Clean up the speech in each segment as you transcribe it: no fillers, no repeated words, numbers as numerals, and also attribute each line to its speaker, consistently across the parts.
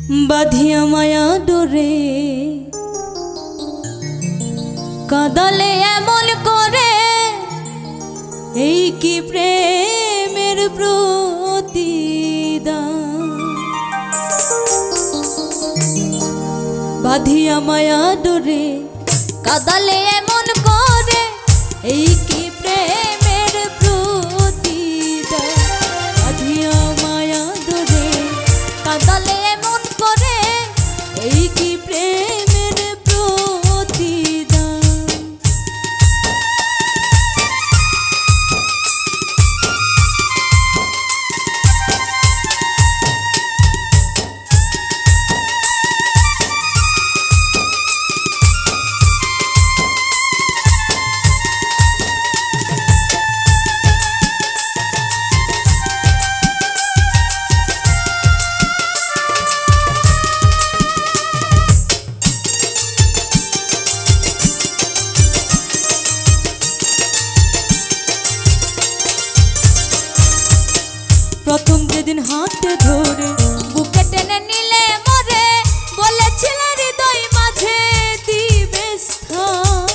Speaker 1: বাঁধিয়া মায়া ডোরে কাঁদালে এমন করে, এই কি প্রেমের প্রতিদান। বাঁধিয়া মায়া ডোরে কাঁদালে এমন করে, এই কি প্রেমের প্রতিদান। বাঁধিয়া মায়া ডোরে কাঁদালে এমন করে, এই কি প্রেমের প্রতিদান। প্রথম যেদিন হাতে ধরে বুকে টেনে নিলে মরে, বলেছিলে হৃদয় মাঝে দিবে স্থান।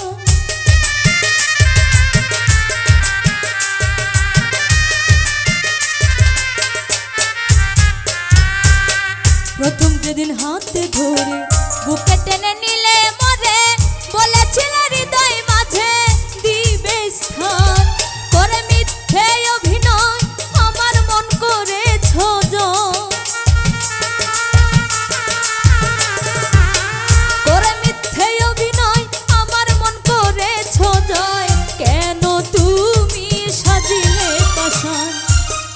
Speaker 1: প্রথম যেদিন হাতে ধরে বুকে টেনে নিলে মরে, বলেছিলে হৃদয় মাঝে দিবে স্থান। করে মিথ্যে অভিনয় আমার মন করেছ জয়, করে মিথ্যে অভিনয় আমার মন করেছ জয়। কেন তুমি সাজিলে পাষাণ,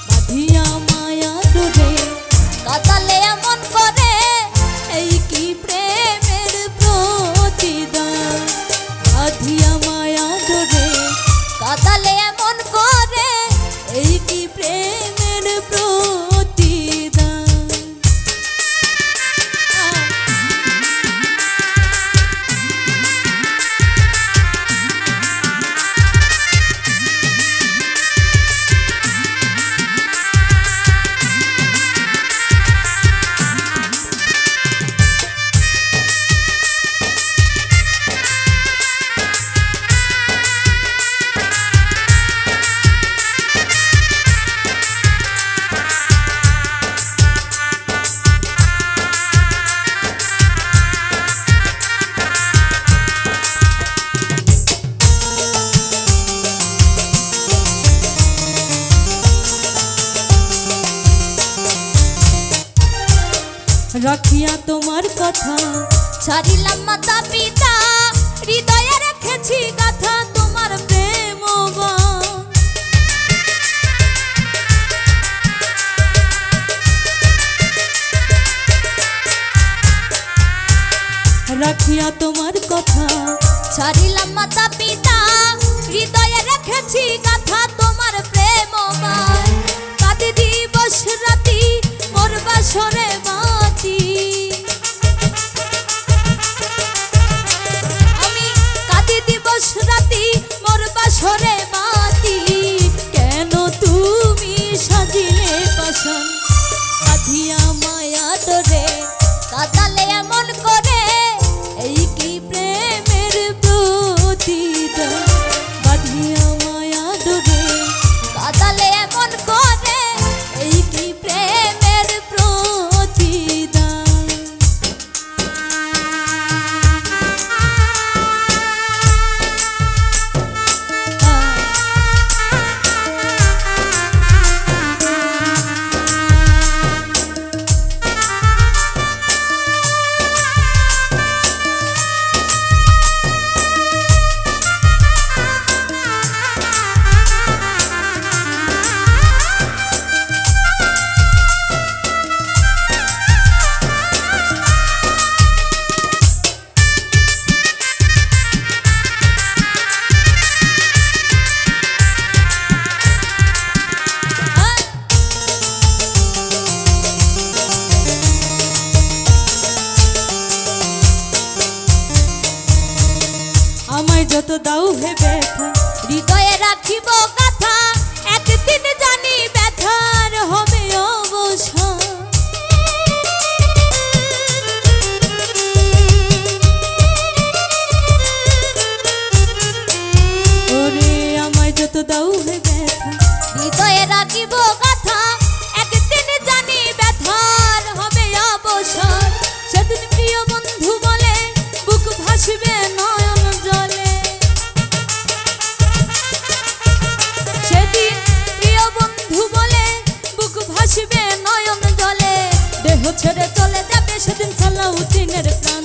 Speaker 1: বাঁধিয়া মায়া ডোরে কাঁদালে এমন করে, এই কি প্রেমের প্রতিদান। বাঁধিয়া মায়া ডোরে কাঁদালে এমন করে, এই কি প্রেমের প্রতিদান। রাখিয়া তোমার কথা ছাড়িলাম মাতা পিতা, হৃদয়ে রেখেছি গাথা তোমার প্রেম গান। রাখিয়া তোমার কথা ছাড়িলাম মাতা পিতা, হৃদয়ে রেখেছি গাথা তোমার প্রেম গান। কাঁদি দিবস রাতি মোর বাসরে বাতি, আমি কাঁদি দিবস রাতি মোর বাসরে বাতি। কেন তুমি সাজিলে পাষাণ, বাঁধিয়া মায়া ডোরে কাঁদালে এমন করে, এই কি প্রেমের প্রতিদান। বাঁধিয়া মায়া ডোরে কাঁদালে এমন করে, এই কি প্রেমের প্রতিদান। আমায় যত দাও হে ব্যথা, হৃদয়ে রাখিব কথা, একদিন জানি ব্যথার হবে অবসান। ছেড়ে চলে যাবে সেদিন সালাউদ্দিনের প্রাণ।